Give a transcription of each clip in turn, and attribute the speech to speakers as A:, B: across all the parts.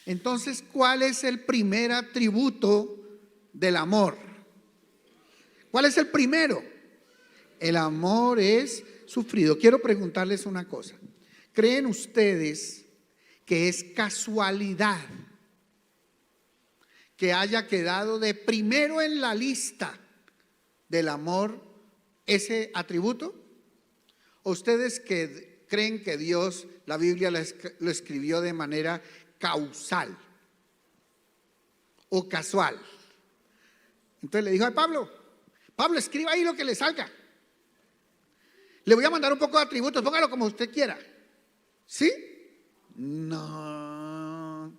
A: Entonces, ¿cuál es el primer atributo del amor? ¿Cuál es el primero? El amor es sufrido. Quiero preguntarles una cosa. ¿Creen ustedes que es casualidad que haya quedado de primero en la lista del amor ese atributo? ¿O ustedes creen que Dios, la Biblia lo escribió de manera causal o casual? Entonces le dijo a Pablo, escriba ahí lo que le salga. Le voy a mandar un poco de atributos, póngalo como usted quiera. ¿Sí? No.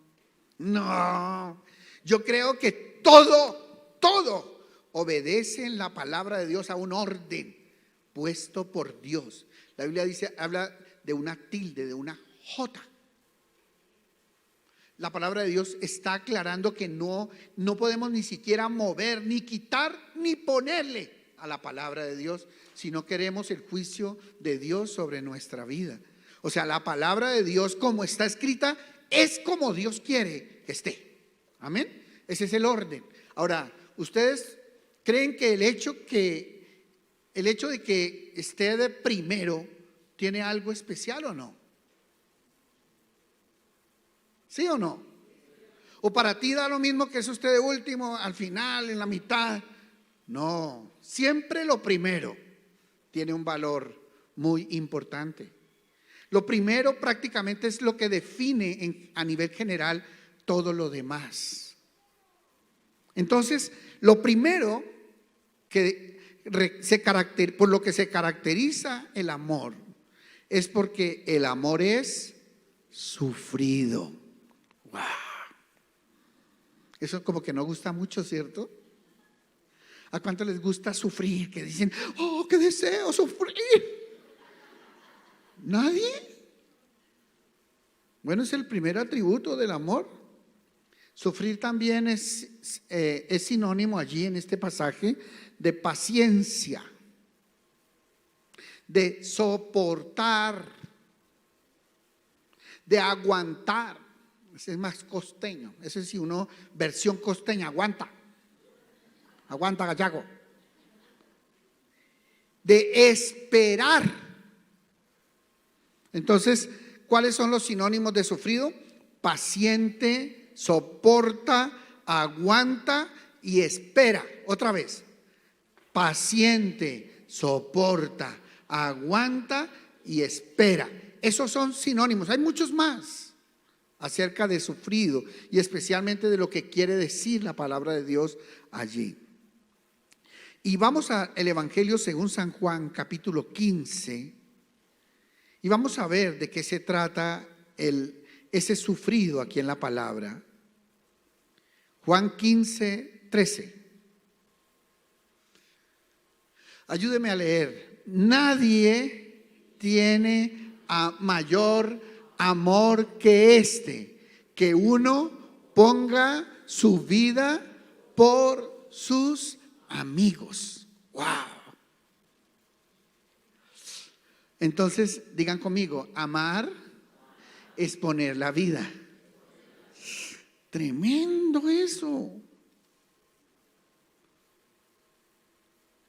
A: Yo creo que todo obedece en la palabra de Dios a un orden puesto por Dios. La Biblia habla de una tilde, de una J. La palabra de Dios está aclarando que no podemos ni siquiera mover, ni quitar, ni ponerle a la palabra de Dios si no queremos el juicio de Dios sobre nuestra vida. O sea, la palabra de Dios como está escrita es como Dios quiere que esté. Amén. Ese es el orden. Ahora, ¿ustedes creen que el hecho de que esté de primero tiene algo especial o no? ¿Sí o no? ¿O para ti da lo mismo que es usted de último, al final, en la mitad? No, siempre lo primero tiene un valor muy importante. Lo primero prácticamente es lo que define a nivel general todo lo demás. Entonces, lo primero por lo que se caracteriza el amor es porque el amor es sufrido. Wow. Eso como que no gusta mucho, ¿cierto? ¿A cuánto les gusta sufrir? Que dicen, oh, qué deseo sufrir. ¿Nadie? Bueno, es el primer atributo del amor. Sufrir también es sinónimo allí en este pasaje de paciencia, de soportar, de aguantar. Ese es más costeño. Ese es versión costeña, aguanta gallego. De esperar. Entonces, ¿cuáles son los sinónimos de sufrido? Paciente, soporta, aguanta y espera. Otra vez, paciente, soporta, aguanta y espera. Esos son sinónimos. Hay muchos más acerca de sufrido y especialmente de lo que quiere decir la palabra de Dios allí. Y vamos al Evangelio según San Juan, capítulo 15, y vamos a ver de qué se trata ese sufrido aquí en la palabra. Juan 15, 13. Ayúdeme a leer. Nadie tiene mayor amor que que uno ponga su vida por sus amigos. Wow. Entonces, digan conmigo, amar es poner la vida. Tremendo eso.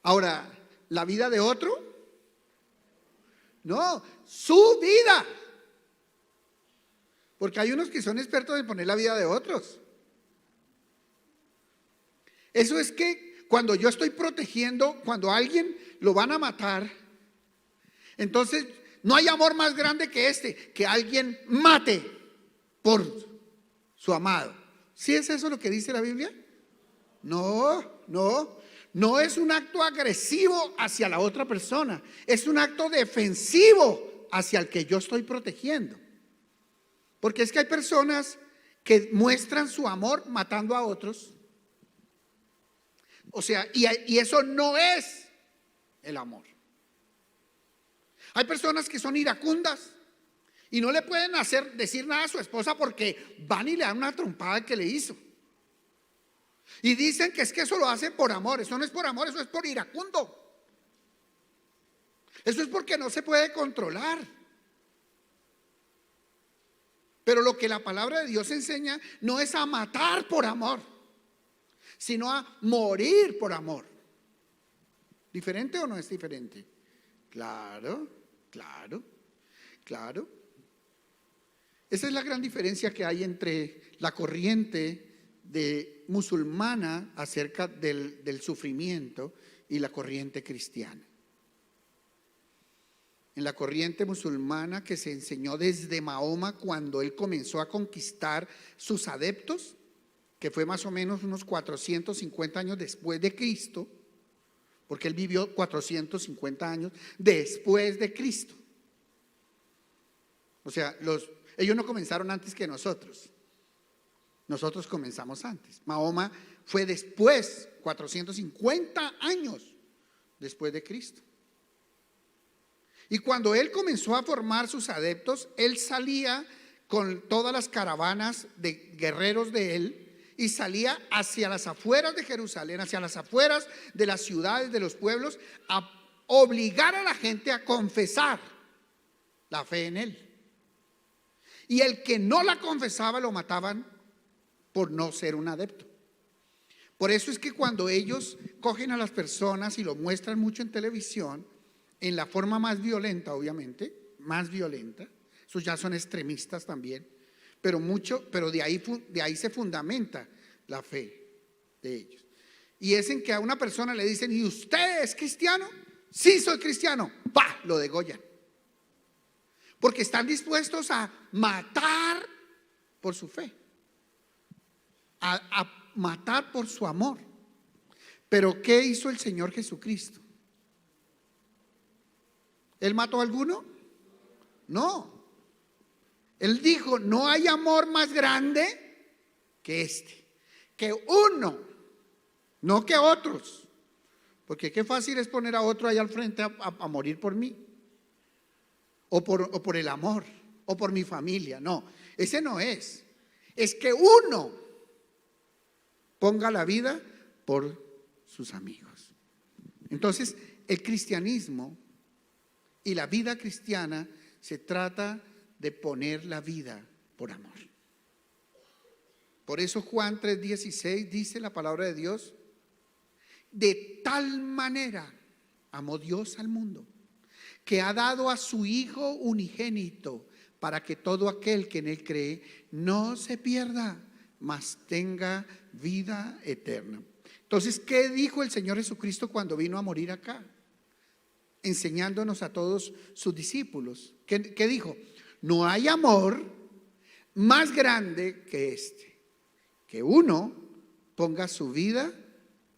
A: Ahora, ¿la vida de otro? No, su vida. Porque hay unos que son expertos en poner la vida de otros. Eso es que cuando yo estoy protegiendo, cuando a alguien lo van a matar, entonces no hay amor más grande que alguien mate por su amado. ¿Sí es eso lo que dice la Biblia? No es un acto agresivo hacia la otra persona, es un acto defensivo hacia el que yo estoy protegiendo. Porque es que hay personas que muestran su amor matando a otros. O sea, y eso no es el amor. Hay personas que son iracundas y no le pueden decir nada a su esposa porque van y le dan una trompada que le hizo. Y dicen que es que eso lo hacen por amor. Eso no es por amor, eso es por iracundo. Eso es porque no se puede controlar. Pero lo que la palabra de Dios enseña no es a matar por amor, sino a morir por amor. ¿Diferente o no es diferente? Claro, claro, claro. Esa es la gran diferencia que hay entre la corriente musulmana acerca del sufrimiento y la corriente cristiana. En la corriente musulmana que se enseñó desde Mahoma, cuando él comenzó a conquistar sus adeptos, que fue más o menos unos 450 años después de Cristo, porque él vivió 450 años después de Cristo. O sea, ellos no comenzaron antes que nosotros. Nosotros comenzamos antes. Mahoma fue después, 450 años después de Cristo. Y cuando él comenzó a formar sus adeptos, él salía con todas las caravanas de guerreros de él y salía hacia las afueras de Jerusalén, hacia las afueras de las ciudades, de los pueblos, a obligar a la gente a confesar la fe en él. Y el que no la confesaba lo mataban por no ser un adepto. Por eso es que cuando ellos cogen a las personas y lo muestran mucho en televisión, en la forma más violenta, obviamente, más violenta, esos ya son extremistas también, pero de ahí se fundamenta la fe de ellos. Y es en que a una persona le dicen: ¿y usted es cristiano? Sí, soy cristiano. ¡Pah! Lo degollan. Porque están dispuestos a matar por su fe, a matar por su amor. Pero ¿qué hizo el Señor Jesucristo? ¿Él mató a alguno? No. Él dijo: no hay amor más grande que este, que uno, no que otros. Porque qué fácil es poner a otro ahí al frente a morir por mí, o por el amor, o por mi familia. No, ese no es. Es que uno ponga la vida por sus amigos. Entonces, el cristianismo y la vida cristiana se trata de poner la vida por amor. Por eso Juan 3:16 dice la palabra de Dios: de tal manera amó Dios al mundo, que ha dado a su Hijo unigénito, para que todo aquel que en él cree no se pierda, mas tenga vida eterna. Entonces, ¿qué dijo el Señor Jesucristo cuando vino a morir acá? Enseñándonos a todos sus discípulos. ¿Qué dijo? No hay amor más grande que este, que uno ponga su vida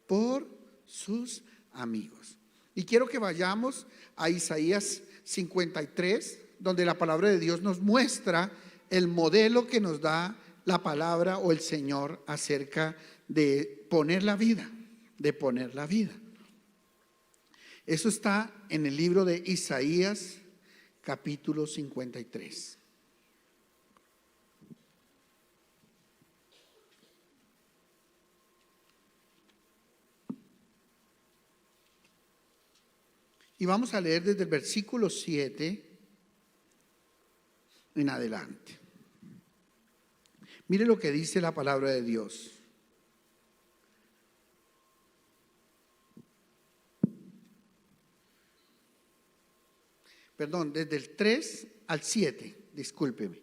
A: por sus amigos. Y quiero que vayamos a Isaías 53, donde la palabra de Dios nos muestra el modelo que nos da la palabra o el Señor acerca de poner la vida, de poner la vida. Eso está en el libro de Isaías, capítulo 53. Y vamos a leer desde el versículo 7 en adelante. Mire lo que dice la palabra de Dios. Perdón, desde el 3 al 7, discúlpeme,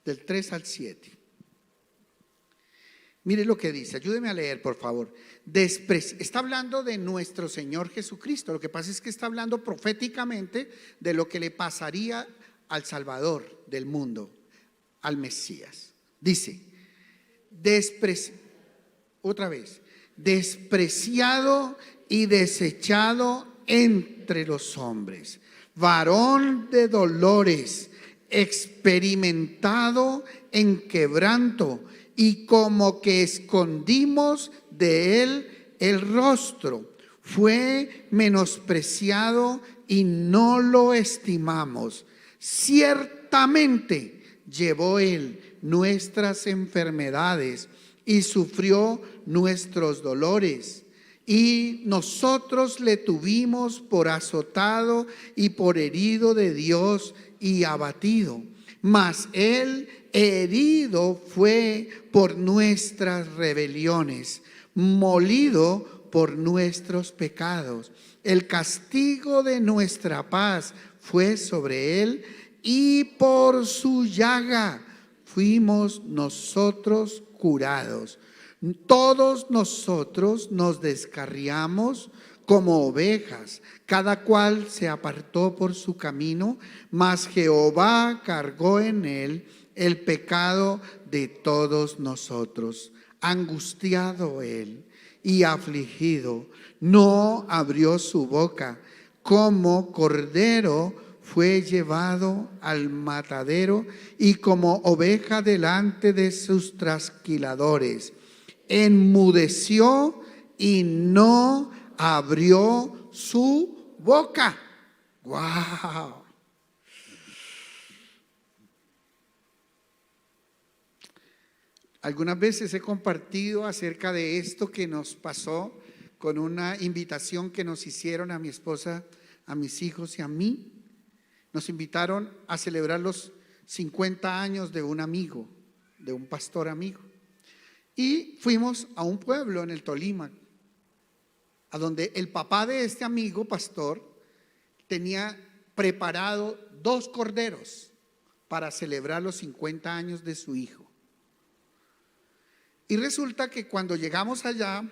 A: del 3 al 7. Mire lo que dice, ayúdeme a leer, por favor. Está hablando de nuestro Señor Jesucristo. Lo que pasa es que está hablando proféticamente de lo que le pasaría al Salvador del mundo, al Mesías. Dice: otra vez, despreciado y desechado entre los hombres, varón de dolores, experimentado en quebranto, y como que escondimos de él el rostro. Fue menospreciado y no lo estimamos. Ciertamente llevó él nuestras enfermedades y sufrió nuestros dolores. Y nosotros le tuvimos por azotado y por herido de Dios y abatido. mas Él herido fue por nuestras rebeliones, molido por nuestros pecados. El castigo de nuestra paz fue sobre Él, y por su llaga fuimos nosotros curados. Todos nosotros nos descarriamos como ovejas, cada cual se apartó por su camino, mas Jehová cargó en él el pecado de todos nosotros. Angustiado él y afligido, no abrió su boca. Como cordero fue llevado al matadero, y como oveja delante de sus trasquiladores, enmudeció y no abrió su boca. ¡Wow! Algunas veces he compartido acerca de esto que nos pasó con una invitación que nos hicieron a mi esposa, a mis hijos y a mí. Nos invitaron a celebrar los 50 años de un amigo, de un pastor amigo. Y fuimos a un pueblo en el Tolima, a donde el papá de este amigo pastor tenía preparado 2 corderos para celebrar los 50 años de su hijo. Y resulta que cuando llegamos allá,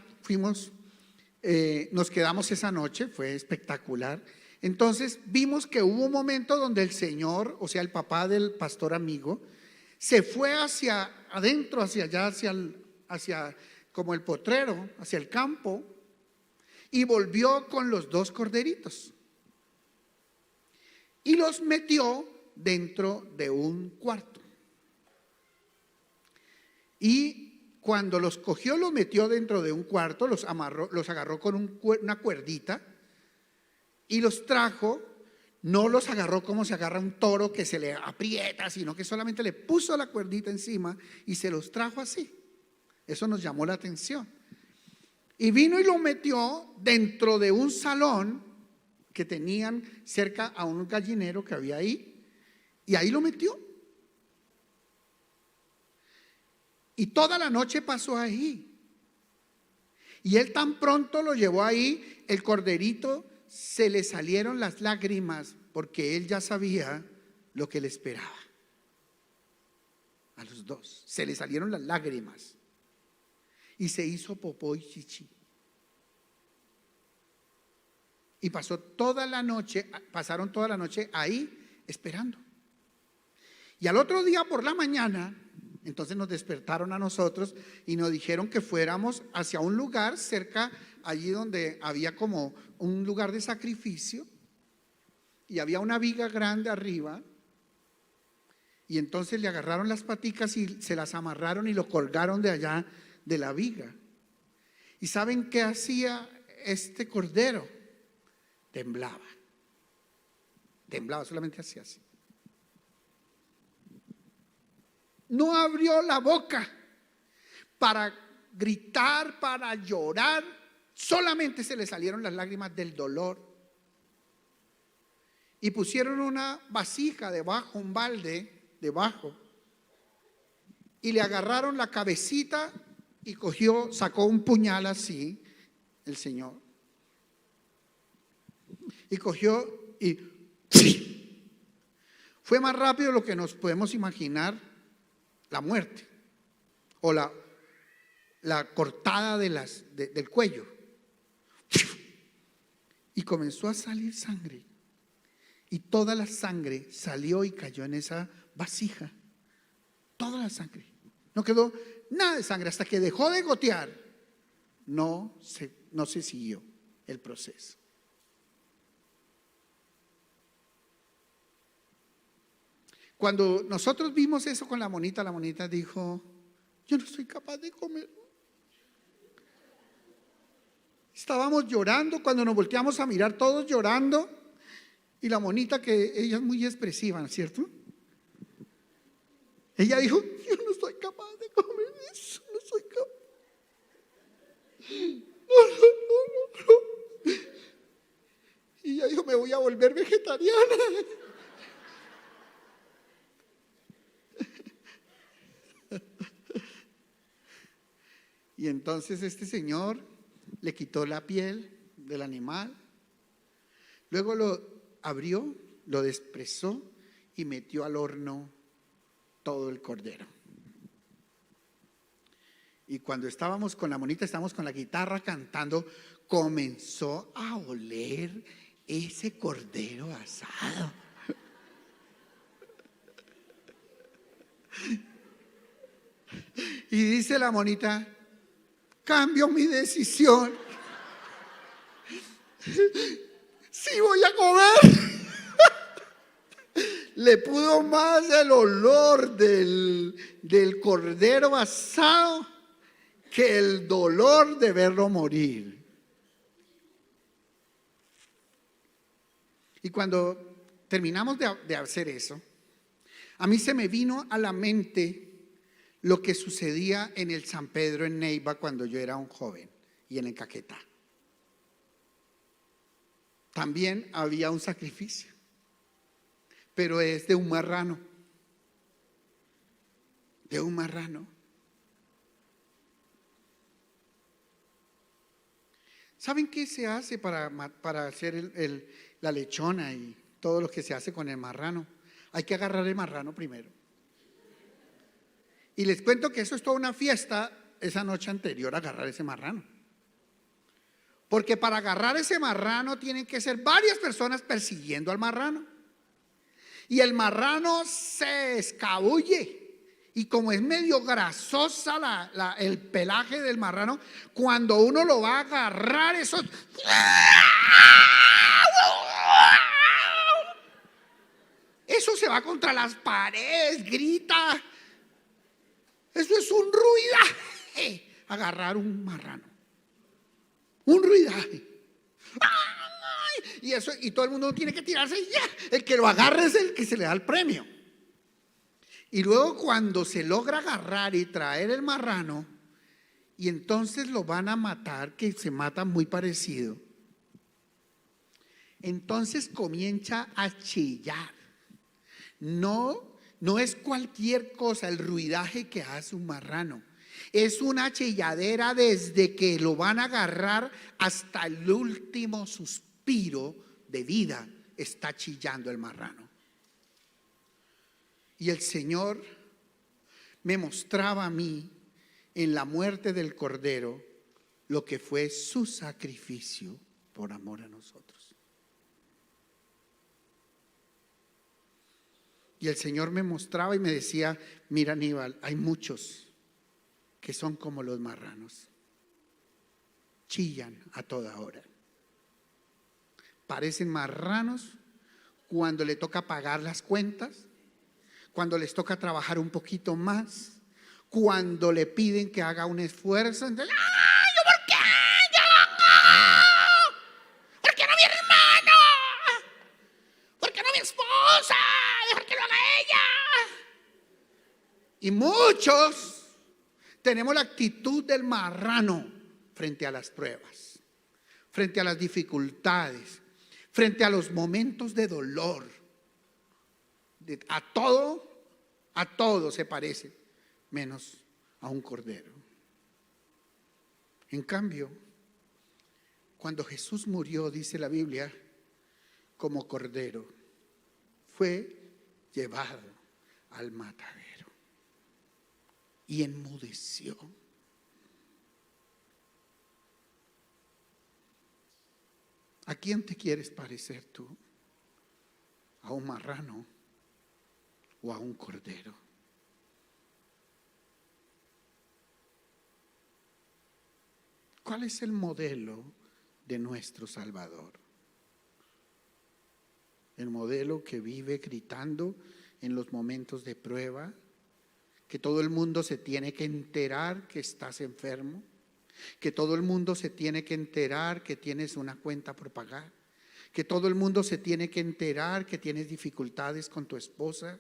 A: nos quedamos esa noche, fue espectacular. Entonces vimos que hubo un momento donde el señor, o sea el papá del pastor amigo, se fue hacia adentro, hacia allá, hacia como el potrero, hacia el campo, y volvió con los 2 corderitos y los metió dentro de un cuarto. Y cuando los cogió, los metió dentro de un cuarto, los amarró, los agarró con una cuerdita y los trajo. No los agarró como se agarra un toro que se le aprieta, sino que solamente le puso la cuerdita encima y se los trajo así. Eso nos llamó la atención. Y vino y lo metió dentro de un salón que tenían cerca a un gallinero que había ahí, y ahí lo metió. Y toda la noche pasó ahí. Y él tan pronto lo llevó ahí, el corderito, se le salieron las lágrimas, porque él ya sabía lo que le esperaba. A los 2 se le salieron las lágrimas y se hizo popó y chichi. Y pasaron toda la noche ahí esperando. Y al otro día por la mañana, entonces nos despertaron a nosotros y nos dijeron que fuéramos hacia un lugar cerca, allí donde había como un lugar de sacrificio, y había una viga grande arriba. Y entonces le agarraron las paticas y se las amarraron y lo colgaron de allá de la viga. ¿Y saben qué hacía este cordero? Temblaba, solamente hacía así. No abrió la boca para gritar, para llorar, solamente se le salieron las lágrimas del dolor. Y pusieron una vasija debajo, un balde debajo, y le agarraron la cabecita y sacó un puñal así, el Señor. Y cogió y fue más rápido de lo que nos podemos imaginar la muerte o la cortada del cuello. Y comenzó a salir sangre. Y toda la sangre salió y cayó en esa vasija. Toda la sangre. No quedó nada de sangre hasta que dejó de gotear. No se siguió el proceso. Cuando nosotros vimos eso con la monita dijo: yo no soy capaz de comer. Estábamos llorando, cuando nos volteamos a mirar todos llorando, y la monita, que ella es muy expresiva, ¿no es cierto? Ella dijo: yo no soy capaz de comer eso, no soy capaz. No. Y ella dijo: me voy a volver vegetariana. Y entonces este señor le quitó la piel del animal, luego lo abrió, lo desprezó y metió al horno todo el cordero. Y cuando estábamos con la monita, estábamos con la guitarra cantando, comenzó a oler ese cordero asado. Y dice la monita, cambio mi decisión. Sí voy a comer. Le pudo más el olor del cordero asado que el dolor de verlo morir. Y cuando terminamos de hacer eso, a mí se me vino a la mente lo que sucedía en el San Pedro en Neiva cuando yo era un joven y en el Caquetá. También había un sacrificio, pero es de un marrano. De un marrano. ¿Saben qué se hace para hacer la lechona y todo lo que se hace con el marrano? Hay que agarrar el marrano primero. Y les cuento que eso es toda una fiesta esa noche anterior a agarrar ese marrano. Porque para agarrar ese marrano tienen que ser varias personas persiguiendo al marrano. Y el marrano se escabulle. Y como es medio grasosa el pelaje del marrano, cuando uno lo va a agarrar, eso se va contra las paredes, grita. Eso es un ruidaje, agarrar un marrano. Un ruidaje. Y todo el mundo tiene que tirarse y ya. El que lo agarre es el que se le da el premio. Y luego cuando se logra agarrar y traer el marrano, y entonces lo van a matar, que se mata muy parecido, entonces comienza a chillar. No es cualquier cosa el ruidaje que hace un marrano. Es una chilladera desde que lo van a agarrar hasta el último suspiro de vida. Está chillando el marrano. Y el Señor me mostraba a mí en la muerte del cordero lo que fue su sacrificio por amor a nosotros. Y el Señor me mostraba y me decía, mira Aníbal, hay muchos que son como los marranos, chillan a toda hora, parecen marranos cuando le toca pagar las cuentas, cuando les toca trabajar un poquito más, cuando le piden que haga un esfuerzo. Entonces, ¡ay, yo por qué! ¡Ya lo hago! ¿Por qué no mi hermano? ¿Por qué no mi esposa? ¡Dejar que lo haga ella! Y muchos tenemos la actitud del marrano frente a las pruebas, frente a las dificultades, frente a los momentos de dolor. A todo se parece, menos a un cordero. En cambio, cuando Jesús murió, dice la Biblia, como cordero, fue llevado al matadero y enmudeció. ¿A quién te quieres parecer tú? ¿A un marrano o a un cordero? ¿Cuál es el modelo de nuestro Salvador? El modelo que vive gritando en los momentos de prueba, que todo el mundo se tiene que enterar que estás enfermo, que todo el mundo se tiene que enterar que tienes una cuenta por pagar, que todo el mundo se tiene que enterar que tienes dificultades con tu esposa,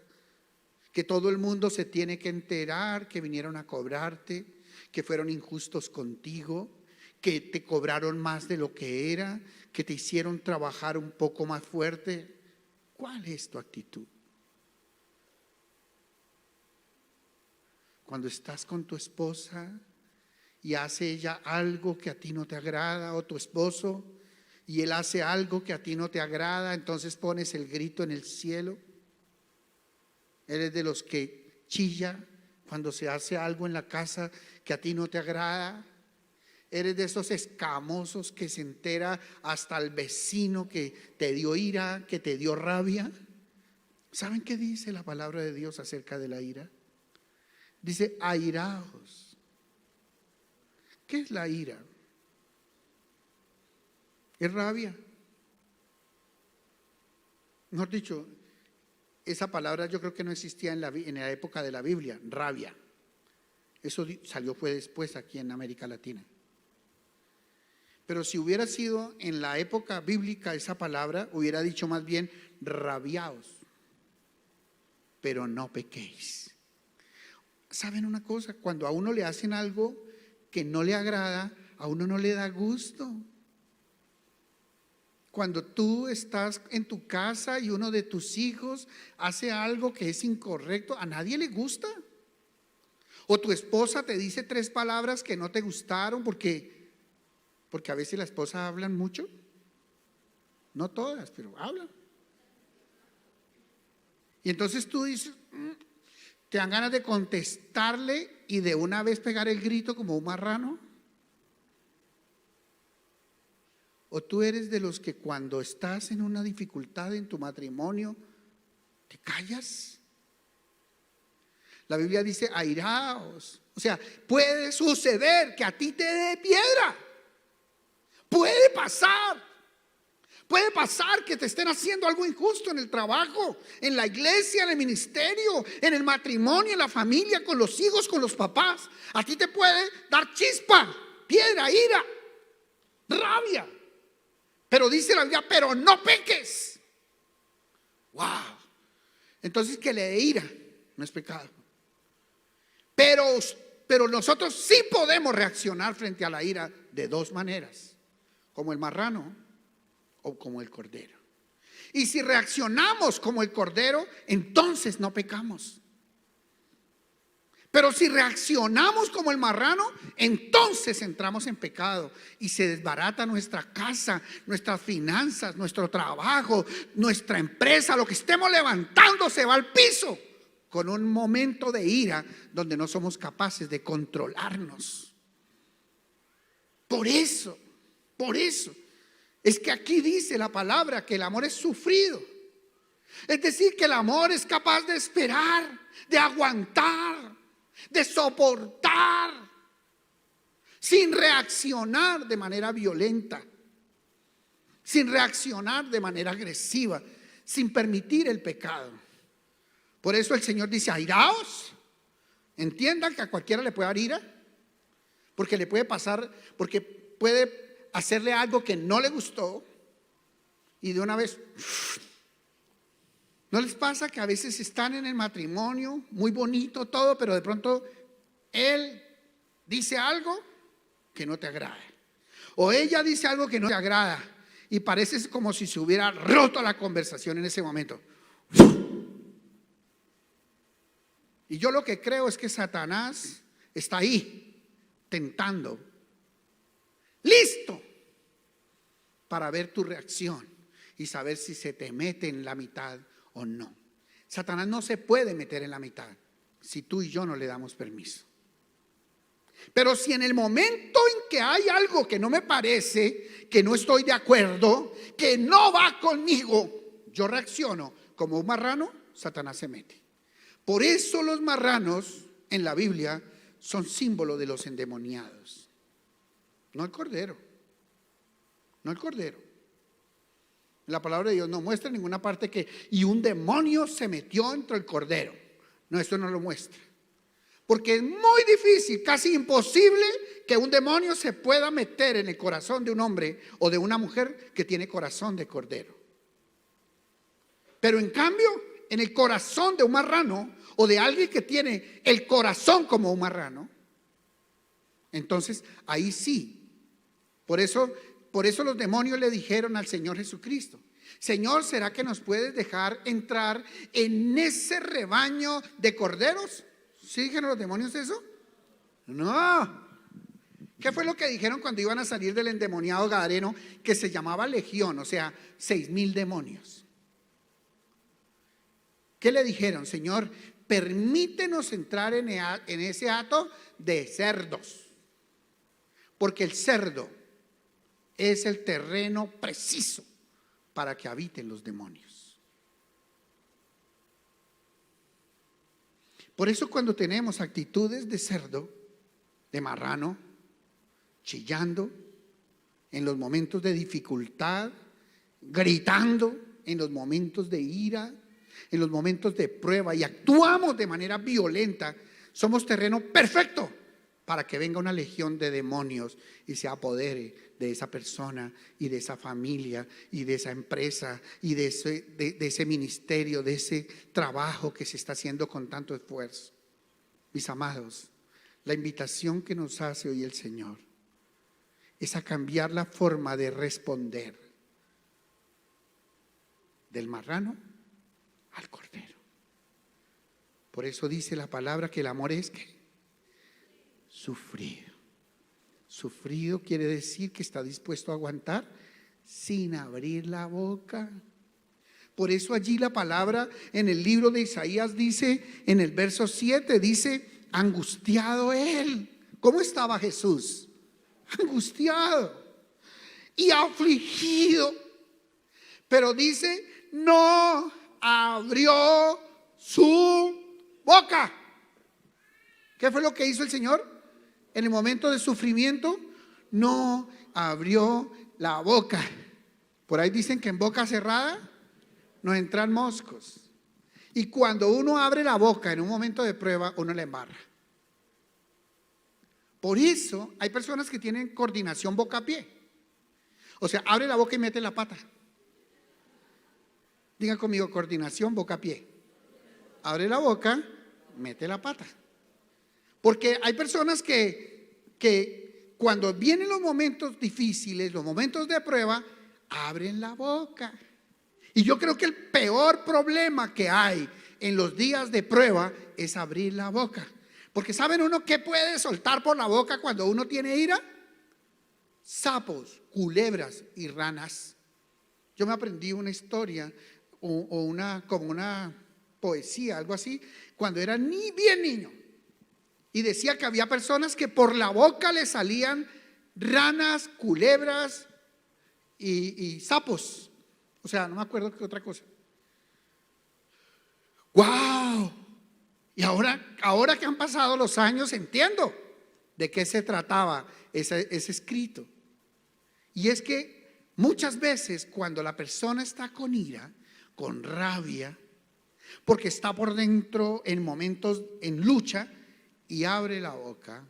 A: que todo el mundo se tiene que enterar que vinieron a cobrarte, que fueron injustos contigo, que te cobraron más de lo que era, que te hicieron trabajar un poco más fuerte. ¿Cuál es tu actitud? Cuando estás con tu esposa y hace ella algo que a ti no te agrada, o tu esposo y él hace algo que a ti no te agrada, entonces pones el grito en el cielo. Eres de los que chilla cuando se hace algo en la casa que a ti no te agrada. Eres de esos escamosos que se entera hasta el vecino que te dio ira, que te dio rabia. ¿Saben qué dice la palabra de Dios acerca de la ira? Dice, airaos. ¿Qué es la ira? Es rabia. Mejor dicho, esa palabra yo creo que no existía en la época de la Biblia, rabia. Eso fue después aquí en América Latina. Pero si hubiera sido en la época bíblica esa palabra, hubiera dicho más bien rabiaos, pero no pequéis. ¿Saben una cosa? Cuando a uno le hacen algo que no le agrada, a uno no le da gusto. Cuando tú estás en tu casa y uno de tus hijos hace algo que es incorrecto, a nadie le gusta. O tu esposa te dice 3 palabras que no te gustaron porque a veces las esposas hablan mucho. No todas, pero hablan. Y entonces tú dices, te dan ganas de contestarle y de una vez pegar el grito como un marrano. ¿O tú eres de los que cuando estás en una dificultad en tu matrimonio, te callas? La Biblia dice, airaos. O sea, puede suceder que a ti te dé piedra. Puede pasar. Puede pasar que te estén haciendo algo injusto en el trabajo, en la iglesia, en el ministerio, en el matrimonio, en la familia, con los hijos, con los papás. A ti te puede dar chispa, piedra, ira, rabia. Pero dice la Biblia, pero no peques. Wow. Entonces que le dé ira no es pecado. Pero nosotros sí podemos reaccionar frente a la ira de 2 maneras, como el marrano o como el cordero. Y si reaccionamos como el cordero, entonces no pecamos. Pero si reaccionamos como el marrano, entonces entramos en pecado y se desbarata nuestra casa, nuestras finanzas, nuestro trabajo, nuestra empresa, lo que estemos levantando se va al piso con un momento de ira donde no somos capaces de controlarnos. Por eso es que aquí dice la palabra que el amor es sufrido. Es decir, que el amor es capaz de esperar, de aguantar, de soportar, sin reaccionar de manera violenta, sin reaccionar de manera agresiva, sin permitir el pecado. Por eso el Señor dice, airaos. Entiendan que a cualquiera le puede dar ira, porque le puede pasar, porque puede hacerle algo que no le gustó y de una vez. ¿No les pasa que a veces están en el matrimonio, muy bonito todo, pero de pronto él dice algo que no te agrada? O ella dice algo que no te agrada y parece como si se hubiera roto la conversación en ese momento. Y yo lo que creo es que Satanás está ahí, tentando, listo, para ver tu reacción y saber si se te mete en la mitad o no. Satanás no se puede meter en la mitad si tú y yo no le damos permiso. Pero si en el momento en que hay algo que no me parece, que no estoy de acuerdo, que no va conmigo, yo reacciono como un marrano, Satanás se mete. Por eso los marranos en la Biblia son símbolo de los endemoniados, no el cordero, no el cordero. La palabra de Dios no muestra en ninguna parte que y un demonio se metió entre el cordero. No, esto no lo muestra. Porque es muy difícil, casi imposible que un demonio se pueda meter en el corazón de un hombre o de una mujer que tiene corazón de cordero. Pero en cambio, en el corazón de un marrano o de alguien que tiene el corazón como un marrano, entonces ahí sí. Por eso los demonios le dijeron al Señor Jesucristo: Señor, ¿será que nos puedes dejar entrar en ese rebaño de corderos? ¿Sí dijeron los demonios eso? No. ¿Qué fue lo que dijeron cuando iban a salir del endemoniado gadareno, que se llamaba legión, o sea, 6,000 demonios? ¿Qué le dijeron? Señor, permítenos entrar en ese hato de cerdos, porque el cerdo es el terreno preciso para que habiten los demonios. Por eso cuando tenemos actitudes de cerdo, de marrano, chillando en los momentos de dificultad, gritando en los momentos de ira, en los momentos de prueba, y actuamos de manera violenta, somos terreno perfecto para que venga una legión de demonios y se apodere de esa persona y de esa familia y de esa empresa y de ese ministerio, de ese trabajo que se está haciendo con tanto esfuerzo. Mis amados, la invitación que nos hace hoy el Señor es a cambiar la forma de responder del marrano al cordero. Por eso dice la palabra que el amor es ¿qué? Sufrido. Sufrido quiere decir que está dispuesto a aguantar sin abrir la boca. Por eso allí la palabra en el libro de Isaías dice, en el verso 7, dice, angustiado él. ¿Cómo estaba Jesús? Angustiado y afligido. Pero dice, no abrió su boca. ¿Qué fue lo que hizo el Señor? En el momento de sufrimiento, no abrió la boca. Por ahí dicen que en boca cerrada no entran moscos. Y cuando uno abre la boca en un momento de prueba, uno la embarra. Por eso hay personas que tienen coordinación boca-pie. O sea, abre la boca y mete la pata. Diga conmigo, coordinación boca-pie. Abre la boca, mete la pata. Porque hay personas que cuando vienen los momentos difíciles, los momentos de prueba, abren la boca. Y yo creo que el peor problema que hay en los días de prueba es abrir la boca. Porque ¿saben uno qué puede soltar por la boca cuando uno tiene ira? Sapos, culebras y ranas. Yo me aprendí una historia como una poesía, algo así, cuando era bien niño. Y decía que había personas que por la boca le salían ranas, culebras y sapos. O sea, no me acuerdo qué otra cosa. ¡Wow! Y ahora que han pasado los años entiendo de qué se trataba ese escrito. Y es que muchas veces cuando la persona está con ira, con rabia, porque está por dentro en momentos en lucha y abre la boca,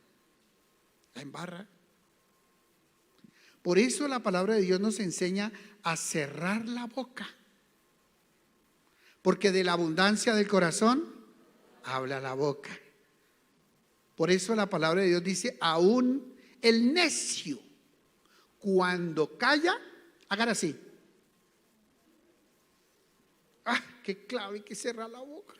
A: la embarra. Por eso la palabra de Dios nos enseña a cerrar la boca, porque de la abundancia del corazón habla la boca. Por eso la palabra de Dios dice, aún el necio cuando calla, hagan así. Qué clave, hay que cerrar la boca.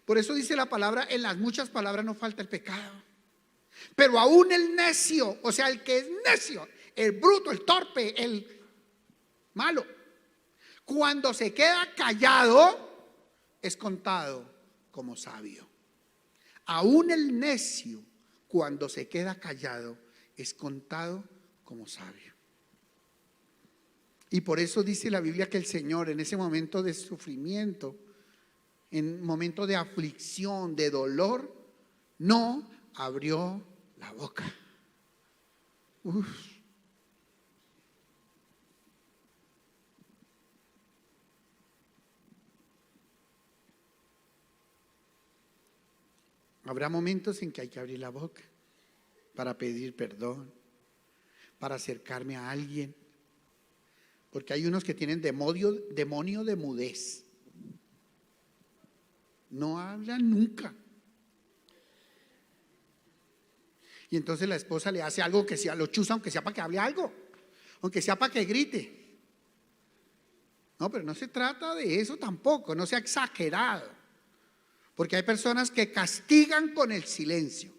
A: Por eso dice la palabra, en las muchas palabras no falta el pecado. Pero aún el necio, o sea, el que es necio, el bruto, el torpe, el malo, cuando se queda callado, es contado como sabio. Aún el necio, cuando se queda callado, es contado como sabio. Y por eso dice la Biblia que el Señor en ese momento de sufrimiento, en momento de aflicción, de dolor, no abrió la boca. Uf. Habrá momentos en que hay que abrir la boca para pedir perdón, para acercarme a alguien, porque hay unos que tienen demonio de mudez. No hablan nunca. Y entonces la esposa le hace algo que sea, lo chuza, aunque sea para que hable algo, aunque sea para que grite. No, pero no se trata de eso tampoco, no sea exagerado. Porque hay personas que castigan con el silencio,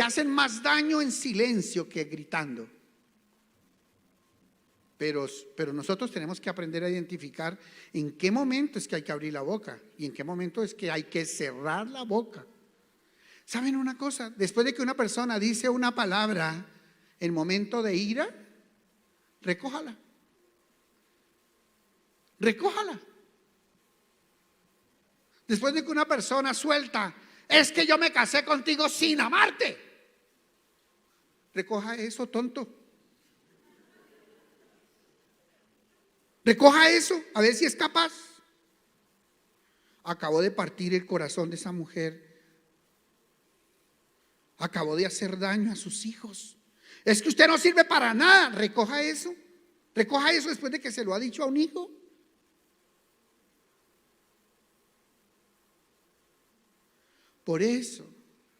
A: que hacen más daño en silencio que gritando. Pero nosotros tenemos que aprender a identificar en qué momento es que hay que abrir la boca y en qué momento es que hay que cerrar la boca. ¿Saben una cosa? Después de que una persona dice una palabra en momento de ira, recójala. Recójala. Después de que una persona suelta, es que yo me casé contigo sin amarte. Recoja eso, tonto. Recoja eso, a ver si es capaz. Acabó de partir el corazón de esa mujer. Acabó de hacer daño a sus hijos. Es que usted no sirve para nada. Recoja eso. Recoja eso después de que se lo ha dicho a un hijo. Por eso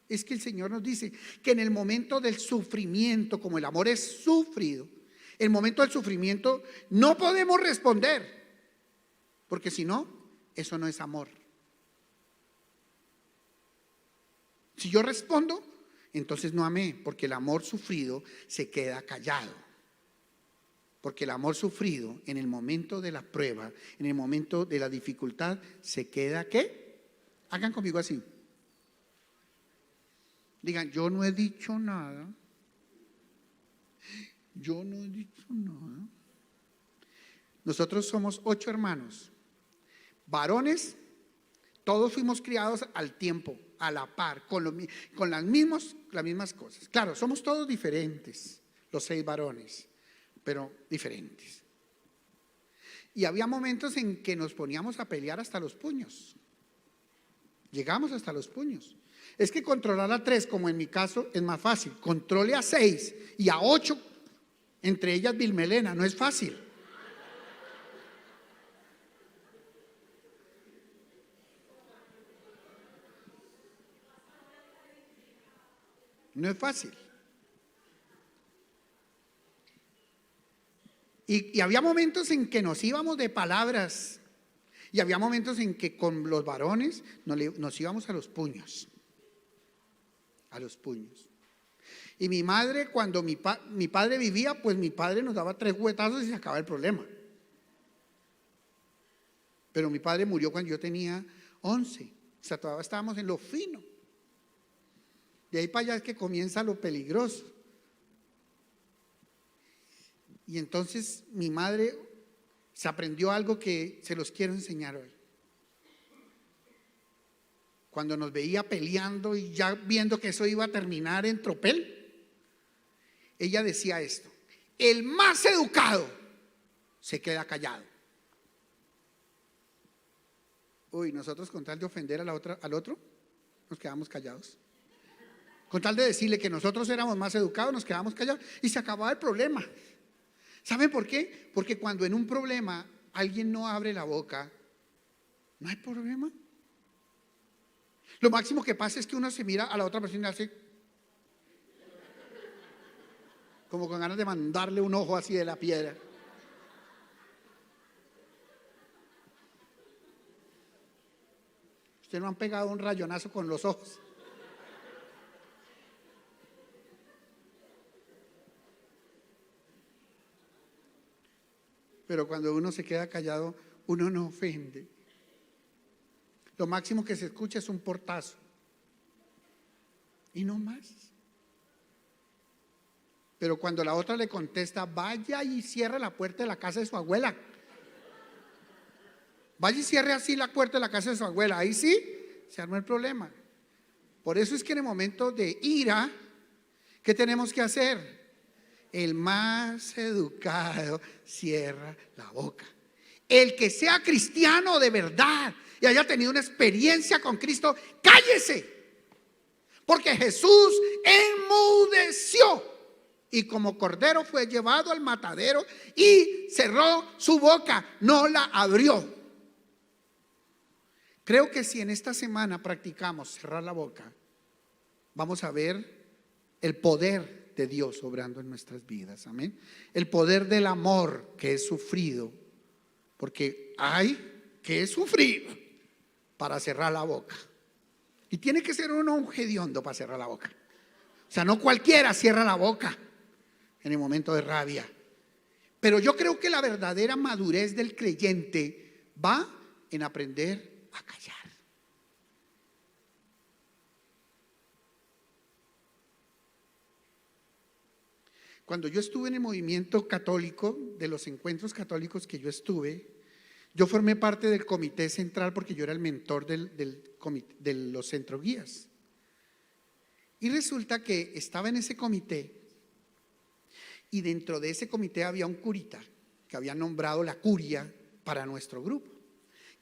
A: es que el Señor nos dice que en el momento del sufrimiento, como el amor es sufrido, el momento del sufrimiento no podemos responder, porque si no, eso no es amor. Si yo respondo, entonces no amé, porque el amor sufrido se queda callado. Porque el amor sufrido en el momento de la prueba, en el momento de la dificultad, se queda ¿qué? Hagan conmigo así. Digan, yo no he dicho nada. Yo no he dicho nada. Nosotros somos 8 hermanos, varones, todos fuimos criados al tiempo, a la par, con las mismas cosas. Claro, somos todos diferentes, los 6 varones, pero diferentes. Y había momentos en que nos poníamos a pelear hasta los puños. Llegamos hasta los puños. Es que controlar a 3, como en mi caso, es más fácil. Controle a 6 y a 8, entre ellas Vilmelena, no es fácil. No es fácil. Y había momentos en que nos íbamos de palabras. Y había momentos en que con los varones nos íbamos a los puños. A los puños. Y mi madre, cuando mi padre vivía, pues mi padre nos daba 3 juguetazos y se acababa el problema. Pero mi padre murió cuando yo tenía 11. O sea, todavía estábamos en lo fino. De ahí para allá es que comienza lo peligroso. Y entonces mi madre se aprendió algo que se los quiero enseñar hoy. Cuando nos veía peleando y ya viendo que eso iba a terminar en tropel, ella decía esto: el más educado se queda callado. Uy, nosotros con tal de ofender al otro, nos quedamos callados. Con tal de decirle que nosotros éramos más educados, nos quedamos callados y se acababa el problema. ¿Saben por qué? Porque cuando en un problema alguien no abre la boca, no hay problema. Lo máximo que pasa es que uno se mira a la otra persona y hace como con ganas de mandarle un ojo así de la piedra. Usted no han pegado un rayonazo con los ojos. Pero cuando uno se queda callado, uno no ofende. Lo máximo que se escucha es un portazo. Y no más. Pero cuando la otra le contesta, vaya y cierre la puerta de la casa de su abuela. Vaya y cierre así la puerta de la casa de su abuela. Ahí sí, se arma el problema. Por eso es que en el momento de ira, ¿qué tenemos que hacer? El más educado cierra la boca. El que sea cristiano de verdad y haya tenido una experiencia con Cristo, cállese. Porque Jesús enmudeció y como cordero fue llevado al matadero y cerró su boca, no la abrió. Creo que si en esta semana practicamos cerrar la boca, vamos a ver el poder de Dios obrando en nuestras vidas. Amén. El poder del amor que es sufrido, porque hay que sufrir para cerrar la boca. Y tiene que ser uno un hediondo para cerrar la boca. O sea, no cualquiera cierra la boca en el momento de rabia. Pero yo creo que la verdadera madurez del creyente va en aprender a callar. Cuando yo estuve en el movimiento católico, de los encuentros católicos que yo estuve, yo formé parte del comité central porque yo era el mentor de los centroguías. Y resulta que estaba en ese comité y dentro de ese comité había un curita que había nombrado la curia para nuestro grupo,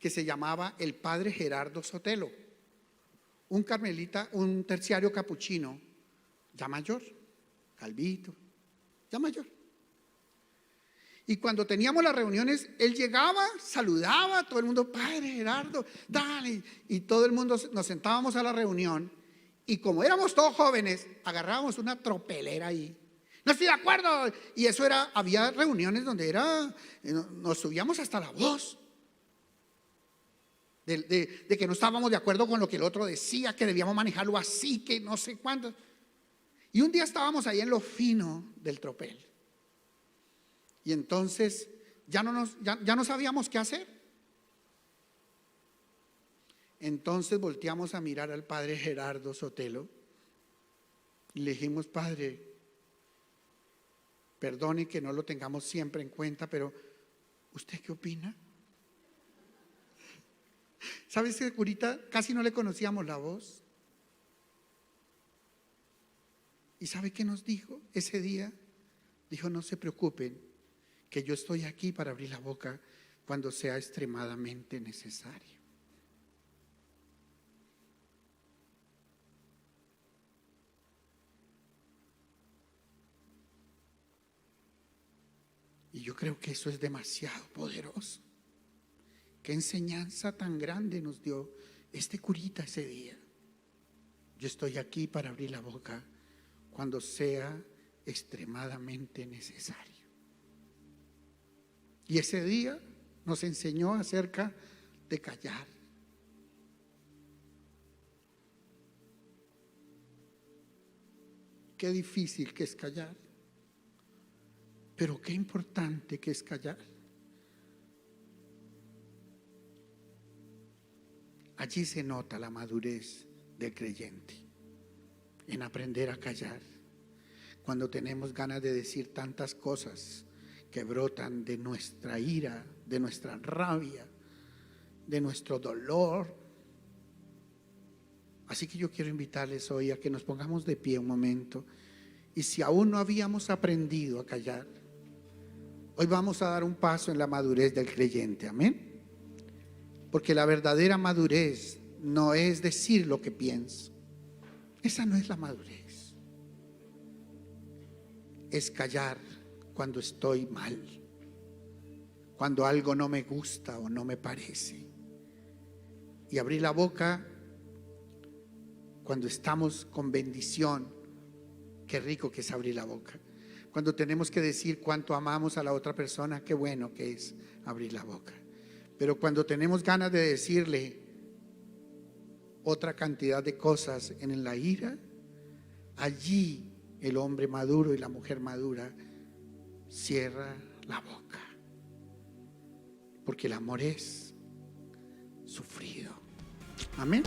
A: que se llamaba el padre Gerardo Sotelo, un carmelita, un terciario capuchino, ya mayor, calvito, ya mayor. Y cuando teníamos las reuniones, él llegaba, saludaba a todo el mundo, padre Gerardo, dale. Y todo el mundo nos sentábamos a la reunión. Y como éramos todos jóvenes, agarrábamos una tropelera ahí. No estoy de acuerdo. Y eso era, había reuniones donde nos subíamos hasta la voz. De que no estábamos de acuerdo con lo que el otro decía, que debíamos manejarlo así, que no sé cuánto. Y un día estábamos ahí en lo fino del tropel. Y entonces ya no sabíamos qué hacer. Entonces volteamos a mirar al padre Gerardo Sotelo y le dijimos, padre, perdone que no lo tengamos siempre en cuenta, pero ¿usted qué opina? ¿Sabes que curita casi no le conocíamos la voz? ¿Y sabe qué nos dijo ese día? Dijo, no se preocupen, que yo estoy aquí para abrir la boca cuando sea extremadamente necesario. Y yo creo que eso es demasiado poderoso. Qué enseñanza tan grande nos dio este curita ese día. Yo estoy aquí para abrir la boca cuando sea extremadamente necesario. Y ese día nos enseñó acerca de callar. Qué difícil que es callar, pero qué importante que es callar. Allí se nota la madurez del creyente, en aprender a callar. Cuando tenemos ganas de decir tantas cosas que brotan de nuestra ira, de nuestra rabia, de nuestro dolor. Así que yo quiero invitarles hoy a que nos pongamos de pie un momento. Y si aún no habíamos aprendido a callar, hoy vamos a dar un paso en la madurez del creyente. Amén. Porque la verdadera madurez no es decir lo que pienso. Esa no es la madurez. Es callar cuando estoy mal, cuando algo no me gusta o no me parece, y abrir la boca cuando estamos con bendición. Qué rico que es abrir la boca. Cuando tenemos que decir cuánto amamos a la otra persona, qué bueno que es abrir la boca. Pero cuando tenemos ganas de decirle otra cantidad de cosas en la ira, allí el hombre maduro y la mujer madura cierra la boca, porque el amor es sufrido. Amén.